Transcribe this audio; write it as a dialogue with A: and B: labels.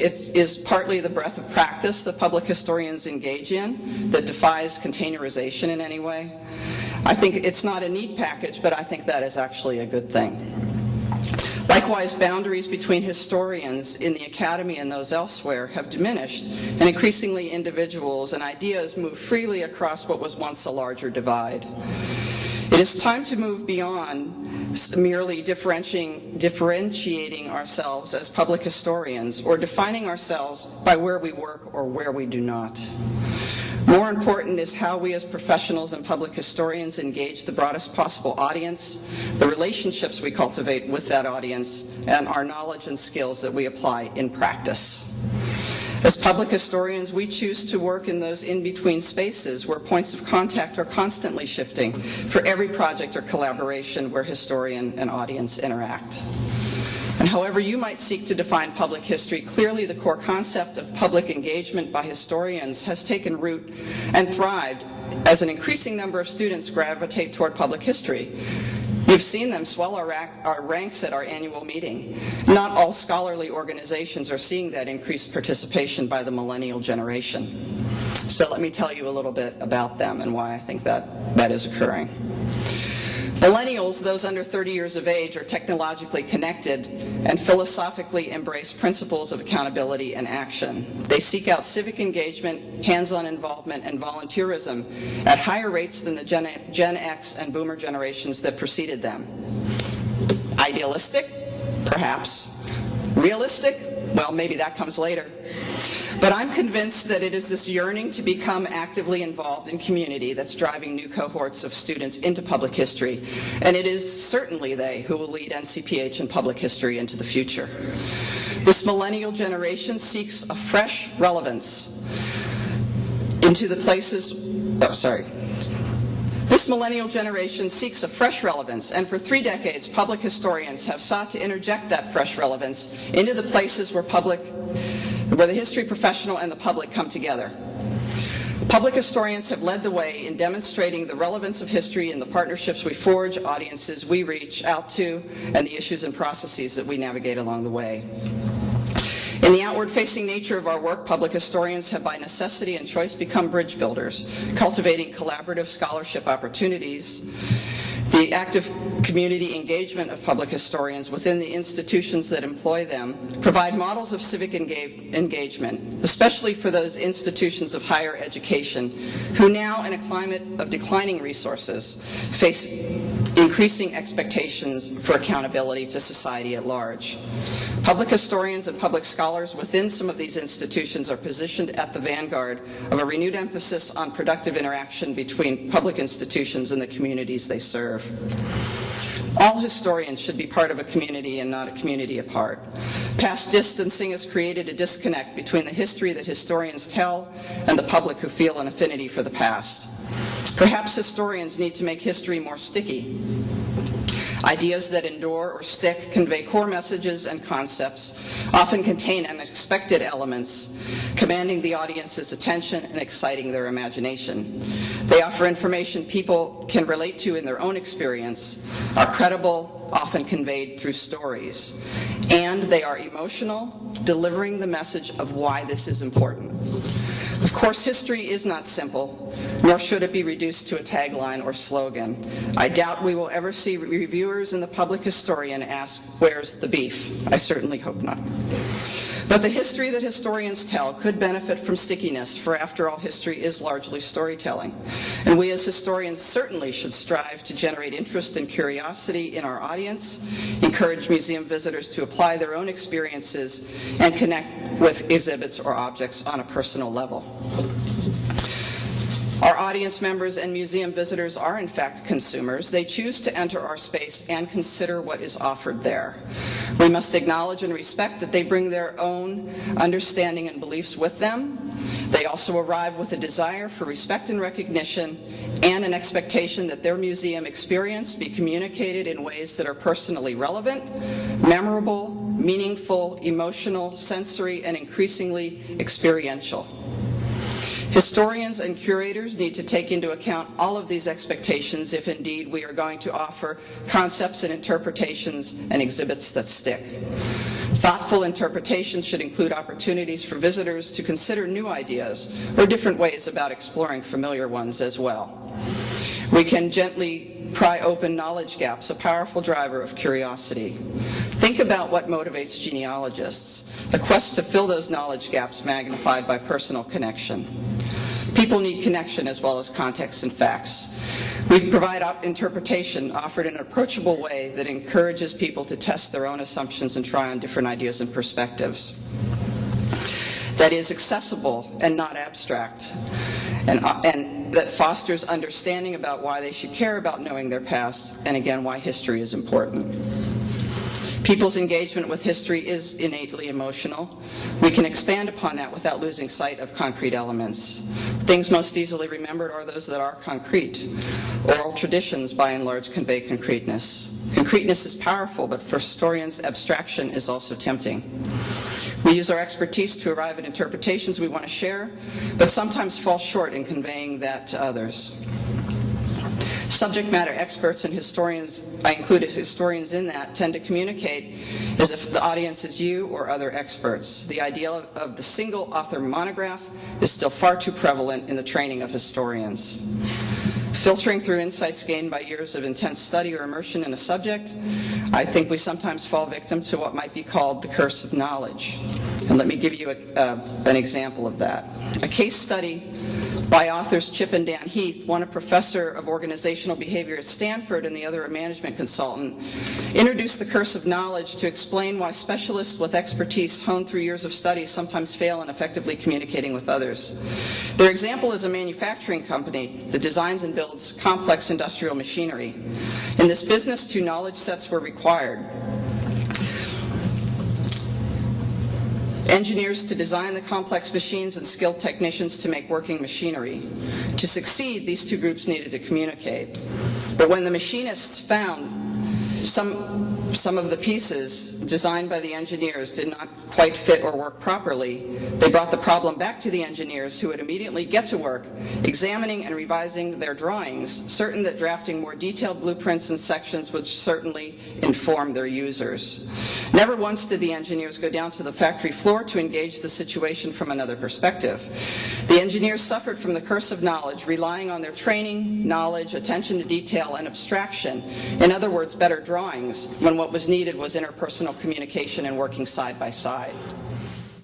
A: it is partly the breadth of practice that public historians engage in that defies containerization in any way. I think it's not a neat package, but I think that is actually a good thing. Likewise, boundaries between historians in the academy and those elsewhere have diminished, and increasingly individuals and ideas move freely across what was once a larger divide. It is time to move beyond merely differentiating ourselves as public historians or defining ourselves by where we work or where we do not. More important is how we as professionals and public historians engage the broadest possible audience, the relationships we cultivate with that audience, and our knowledge and skills that we apply in practice. As public historians, we choose to work in those in-between spaces where points of contact are constantly shifting for every project or collaboration where historian and audience interact. And however you might seek to define public history, clearly the core concept of public engagement by historians has taken root and thrived as an increasing number of students gravitate toward public history. You've seen them swell our ranks at our annual meeting. Not all scholarly organizations are seeing that increased participation by the millennial generation. So let me tell you a little bit about them and why I think that is occurring. Millennials, those under 30 years of age, are technologically connected and philosophically embrace principles of accountability and action. They seek out civic engagement, hands-on involvement, and volunteerism at higher rates than the Gen X and Boomer generations that preceded them. Idealistic? Perhaps. Realistic? Well, maybe that comes later. But I'm convinced that it is this yearning to become actively involved in community that's driving new cohorts of students into public history, and it is certainly they who will lead NCPH and public history into the future. This millennial generation seeks a fresh relevance into the places, This millennial generation seeks a fresh relevance, and for 3 decades, public historians have sought to interject that fresh relevance into the places where the history professional and the public come together. Public historians have led the way in demonstrating the relevance of history in the partnerships we forge, audiences we reach out to, and the issues and processes that we navigate along the way. In the outward-facing nature of our work, public historians have by necessity and choice become bridge builders, cultivating collaborative scholarship opportunities. The active community engagement of public historians within the institutions that employ them provide models of civic engagement, especially for those institutions of higher education who now, in a climate of declining resources, face increasing expectations for accountability to society at large. Public historians and public scholars within some of these institutions are positioned at the vanguard of a renewed emphasis on productive interaction between public institutions and the communities they serve. All historians should be part of a community and not a community apart. Past distancing has created a disconnect between the history that historians tell and the public who feel an affinity for the past. Perhaps historians need to make history more sticky. Ideas that endure or stick convey core messages and concepts, often contain unexpected elements, commanding the audience's attention and exciting their imagination. They offer information people can relate to in their own experience, are credible, often conveyed through stories, and they are emotional, delivering the message of why this is important. Of course, history is not simple, nor should it be reduced to a tagline or slogan. I doubt we will ever see reviewers and the public historian ask, "Where's the beef?" I certainly hope not. But the history that historians tell could benefit from stickiness, for after all, history is largely storytelling. And we as historians certainly should strive to generate interest and curiosity in our audience, encourage museum visitors to apply their own experiences, and connect with exhibits or objects on a personal level. Our audience members and museum visitors are in fact consumers. They choose to enter our space and consider what is offered there. We must acknowledge and respect that they bring their own understanding and beliefs with them. They also arrive with a desire for respect and recognition and an expectation that their museum experience be communicated in ways that are personally relevant, memorable, meaningful, emotional, sensory, and increasingly experiential. Historians and curators need to take into account all of these expectations if indeed we are going to offer concepts and interpretations and exhibits that stick. Thoughtful interpretation should include opportunities for visitors to consider new ideas or different ways about exploring familiar ones as well. We can gently pry open knowledge gaps, a powerful driver of curiosity. Think about what motivates genealogists, the quest to fill those knowledge gaps magnified by personal connection. People need connection as well as context and facts. We provide interpretation offered in an approachable way that encourages people to test their own assumptions and try on different ideas and perspectives. That is accessible and not abstract, and that fosters understanding about why they should care about knowing their past, and again, why history is important. People's engagement with history is innately emotional. We can expand upon that without losing sight of concrete elements. Things most easily remembered are those that are concrete. Oral traditions, by and large, convey concreteness. Concreteness is powerful, but for historians, abstraction is also tempting. We use our expertise to arrive at interpretations we want to share, but sometimes fall short in conveying that to others. Subject matter experts and historians, I included historians in that, tend to communicate as if the audience is you or other experts. The ideal of the single author monograph is still far too prevalent in the training of historians. Filtering through insights gained by years of intense study or immersion in a subject, I think we sometimes fall victim to what might be called the curse of knowledge. And let me give you an example of that. A case study by authors Chip and Dan Heath, one a professor of organizational behavior at Stanford and the other a management consultant, introduced the curse of knowledge to explain why specialists with expertise honed through years of study sometimes fail in effectively communicating with others. Their example is a manufacturing company that designs and builds complex industrial machinery. In this business, two knowledge sets were required. Engineers to design the complex machines and skilled technicians to make working machinery. To succeed, these two groups needed to communicate. But when the machinists found some of the pieces designed by the engineers did not quite fit or work properly, they brought the problem back to the engineers, who would immediately get to work examining and revising their drawings, certain that drafting more detailed blueprints and sections would certainly inform their users. Never once did the engineers go down to the factory floor to engage the situation from another perspective. The engineers suffered from the curse of knowledge, relying on their training, knowledge, attention to detail, and abstraction. In other words, better drawings, when what was needed was interpersonal communication and working side by side.